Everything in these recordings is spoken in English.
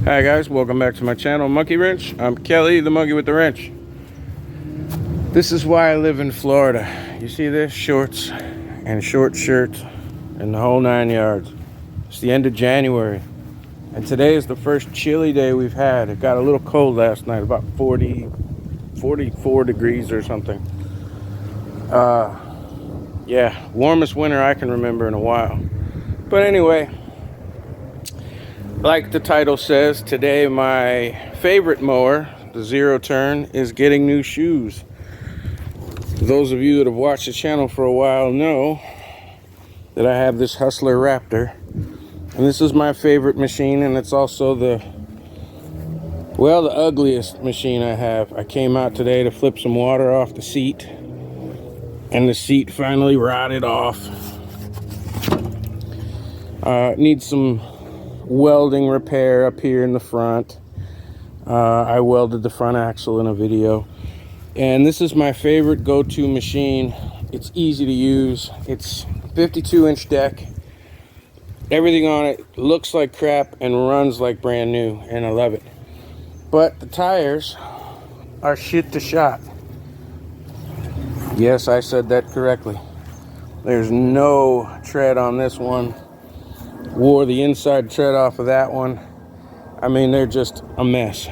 Hi guys, welcome back to my channel, Monkey Wrench. I'm Kelly, the monkey with the wrench. This is why I live in Florida. You see this? Shorts and short shirts and the whole 9 yards. It's the end of January. And today is the first chilly day we've had. It got a little cold last night, about 44 degrees or something. Yeah, warmest winter I can remember in a while. But anyway, like the title says, today my favorite mower, the zero turn, is getting new shoes. Those of you that have watched the channel for a while know that I have this Hustler Raptor. And this is my favorite machine, and it's also the ugliest machine I have. I came out today to flip some water off the seat, and the seat finally rotted off. Needs some welding repair up here in the front. I welded the front axle in a video, and this is my favorite go-to machine. It's easy to use. It's 52-inch deck. Everything on it looks like crap and runs like brand new, and I love it. But the tires are shit to shot. Yes, I said that correctly. There's no tread on this one. Wore the inside tread off of that one. I mean, they're just a mess.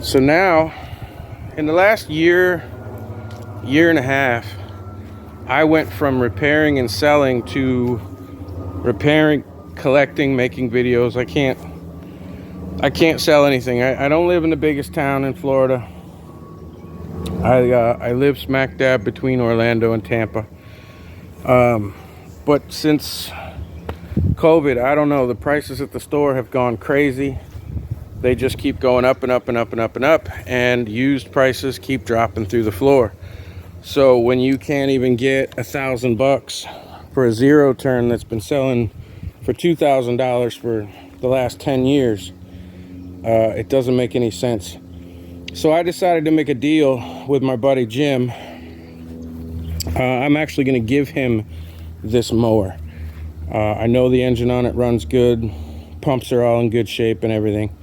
So now, in the last year and a half, I went from repairing and selling to repairing, collecting, making videos. I can't sell anything. I don't live in the biggest town in Florida. I live smack dab between Orlando and Tampa. But since COVID, I don't know, the prices at the store have gone crazy. They just keep going up and up and up and up and up, and used prices keep dropping through the floor. So when you can't even get $1,000 for a zero turn that's been selling for $2,000 for the last 10 years, it doesn't make any sense. So I decided to make a deal with my buddy Jim. I'm actually going to give him this mower. I know the engine on it runs good, pumps are all in good shape and everything.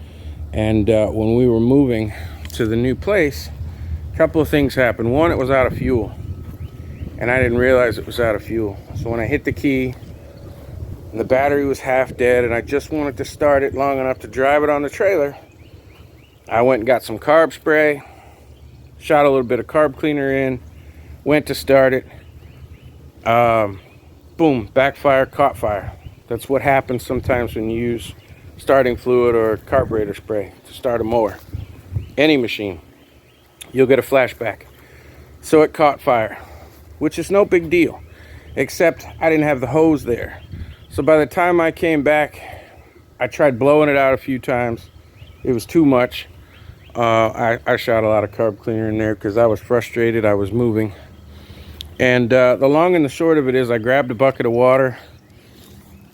And when we were moving to the new place, a couple of things happened. One, it was out of fuel, and I didn't realize it was out of fuel. So when I hit the key, the battery was half dead, and I just wanted to start it long enough to drive it on the trailer. I went and got some carb spray, shot a little bit of carb cleaner in, went to start it. Boom, backfire, caught fire. That's what happens sometimes when you use starting fluid or carburetor spray to start a mower. Any machine, you'll get a flashback. So it caught fire, which is no big deal, except I didn't have the hose there. So by the time I came back, I tried blowing it out a few times. It was too much. I shot a lot of carb cleaner in there because I was frustrated. I was moving. And the long and the short of it is, I grabbed a bucket of water,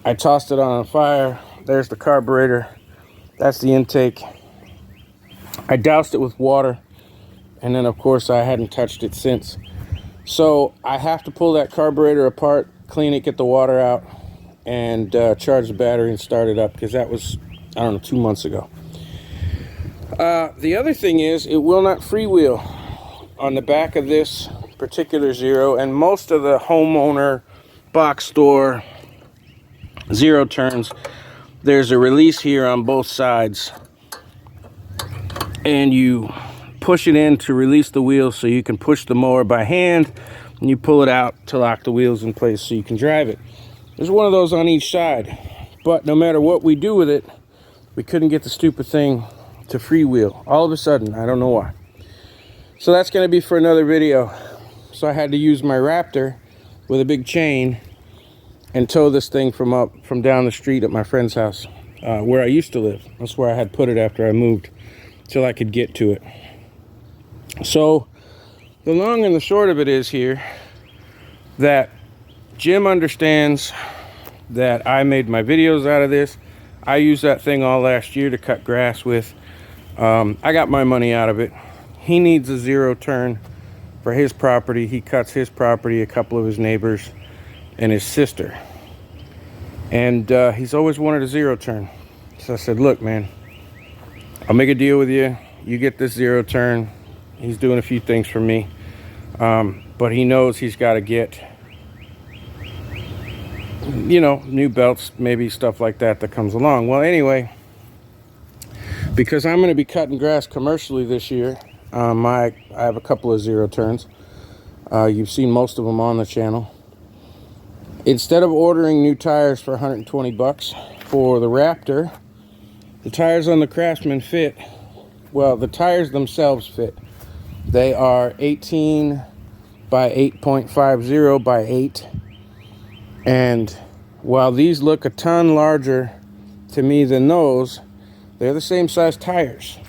I tossed it on a fire. There's the carburetor, that's the intake. I doused it with water, and then of course I hadn't touched it since. So I have to pull that carburetor apart, clean it, get the water out, and charge the battery and start it up, because that was, I don't know, 2 months ago. The other thing is, it will not freewheel. On the back of this particular zero, and most of the homeowner box store zero turns, there's a release here on both sides, and you push it in to release the wheels so you can push the mower by hand, and you pull it out to lock the wheels in place so you can drive it. There's one of those on each side, but no matter what we do with it, we couldn't get the stupid thing to freewheel all of a sudden. I don't know why. So that's going to be for another video. So I had to use my Raptor with a big chain and tow this thing from down the street at my friend's house, where I used to live. That's where I had put it after I moved, till I could get to it. So the long and the short of it is here that Jim understands that I made my videos out of this. I used that thing all last year to cut grass with. I got my money out of it. He needs a zero turn for his property. He cuts his property, a couple of his neighbors, and his sister. And he's always wanted a zero turn. So I said, look, man, I'll make a deal with you. You get this 0 turn. He's doing a few things for me. But he knows he's got to get, you know, new belts, maybe stuff like that comes along. Well, anyway, because I'm going to be cutting grass commercially this year, I have a couple of 0 turns. You've seen most of them on the channel. Instead of ordering new tires for 120 bucks for the Raptor, the tires on the Craftsman fit. Well, the tires themselves fit. They are 18 by 8.50 by 8. And while these look a ton larger to me than those, they're the same size tires.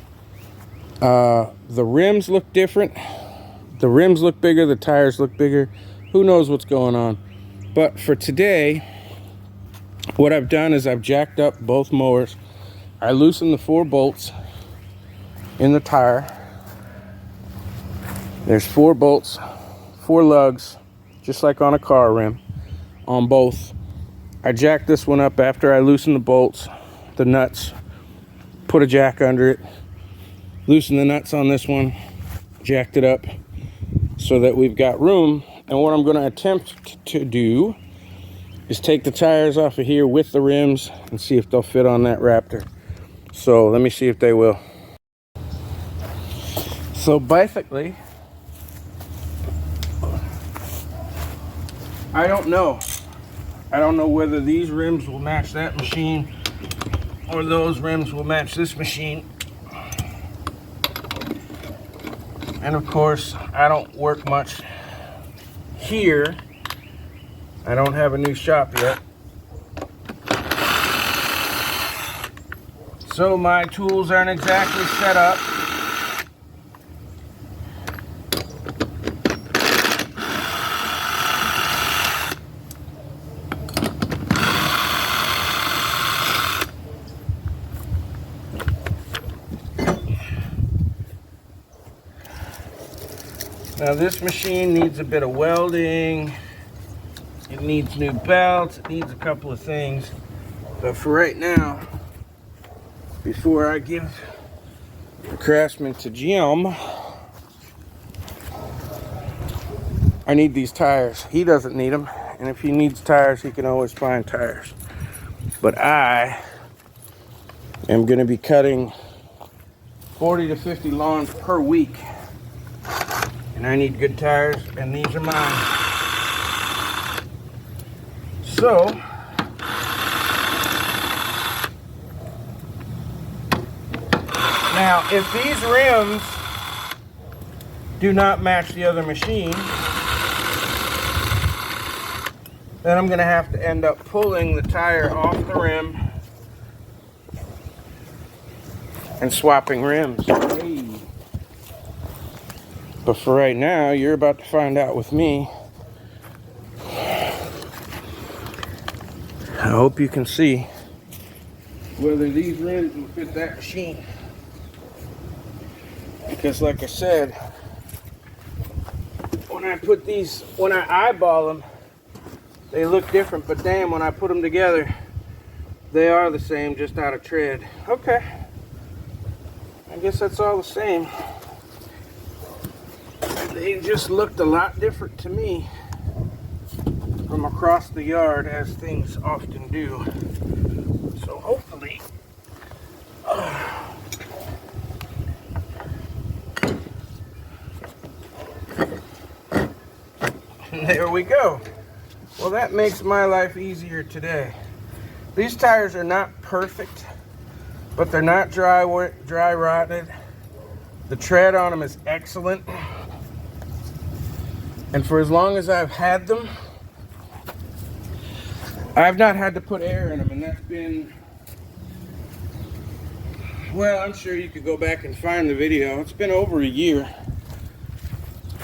The rims look different. The rims look bigger, the tires look bigger. Who knows what's going on? But for today, what I've done is I've jacked up both mowers. I loosened the 4 bolts in the tire. There's 4 bolts, 4 lugs, just like on a car rim, on both. I jacked this one up after I loosened the bolts, the nuts, put a jack under it, loosened the nuts on this one, jacked it up so that we've got room. And what I'm going to attempt to do is take the tires off of here with the rims and see if they'll fit on that Raptor. So let me see if they will. So basically, I don't know. I don't know whether these rims will match that machine or those rims will match this machine. And of course, I don't work much here. I don't have a new shop yet. So my tools aren't exactly set up. Now this machine needs a bit of welding. It needs new belts. It needs a couple of things. But for right now, before I give the Craftsman to Jim, I need these tires. He doesn't need them. And if he needs tires, he can always find tires. But I am going to be cutting 40 to 50 lawns per week. And I need good tires, and these are mine. So, now if these rims do not match the other machine, then I'm going to have to end up pulling the tire off the rim and swapping rims. Hey. But for right now, you're about to find out with me. I hope you can see whether these rims will fit that machine. Because like I said, when I eyeball them, they look different, but damn, when I put them together, they are the same, just out of tread. Okay, I guess that's all the same. They just looked a lot different to me from across the yard, as things often do. So hopefully, there we go. Well, that makes my life easier today. These tires are not perfect, but they're not dry rotted. The tread on them is excellent. And for as long as I've had them, I've not had to put air in them, and that's been, well, I'm sure you could go back and find the video. It's been over a year.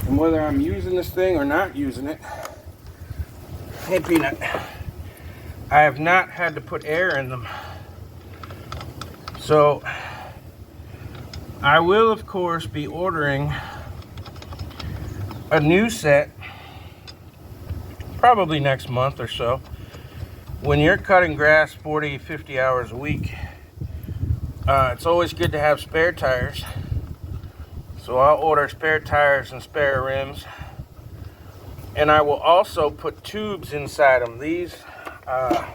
And whether I'm using this thing or not using it, hey Peanut, I have not had to put air in them. So I will, of course, be ordering a new set probably next month or so. When you're cutting grass 40, 50 hours a week, It's always good to have spare tires. So I'll order spare tires and spare rims. And I will also put tubes inside them. These, I'll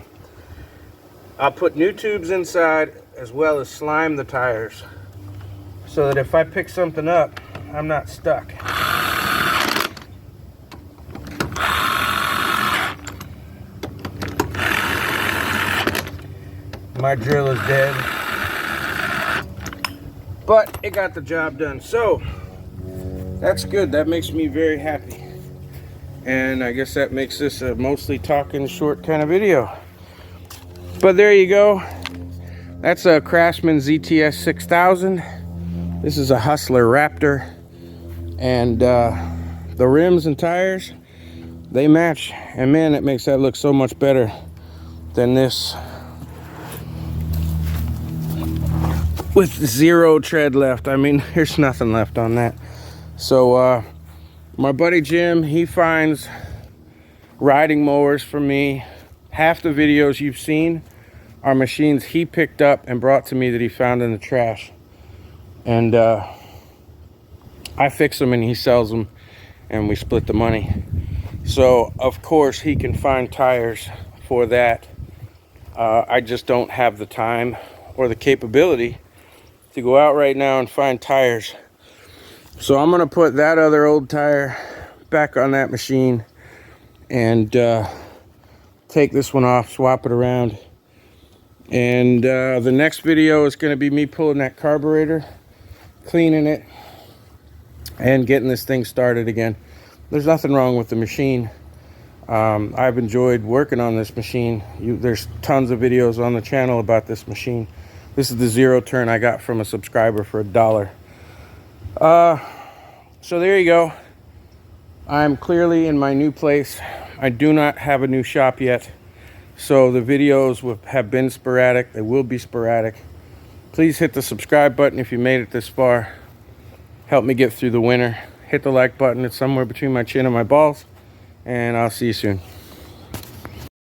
put new tubes inside as well as slime the tires, so that if I pick something up, I'm not stuck. My drill is dead, but it got the job done. So that's good. That makes me very happy. And I guess that makes this a mostly talking short kind of video. But there you go. That's a Craftsman ZTS 6000. This is a Hustler Raptor. And the rims and tires, they match. And man, it makes that look so much better than this with zero tread left. I mean, there's nothing left on that. So my buddy Jim, he finds riding mowers for me. Half the videos you've seen are machines he picked up and brought to me that he found in the trash. And I fix them and he sells them, and we split the money. So of course he can find tires for that. I just don't have the time or the capability to go out right now and find tires. So I'm gonna put that other old tire back on that machine and take this one off, swap it around. And the next video is gonna be me pulling that carburetor, cleaning it, and getting this thing started again. There's nothing wrong with the machine. I've enjoyed working on this machine. There's tons of videos on the channel about this machine. This is the zero turn I got from a subscriber for $1. So there you go. I'm clearly in my new place. I do not have a new shop yet, so the videos have been sporadic. They will be sporadic. Please hit the subscribe button if you made it this far. Help me get through the winter. Hit the like button. It's somewhere between my chin and my balls, and I'll see you soon.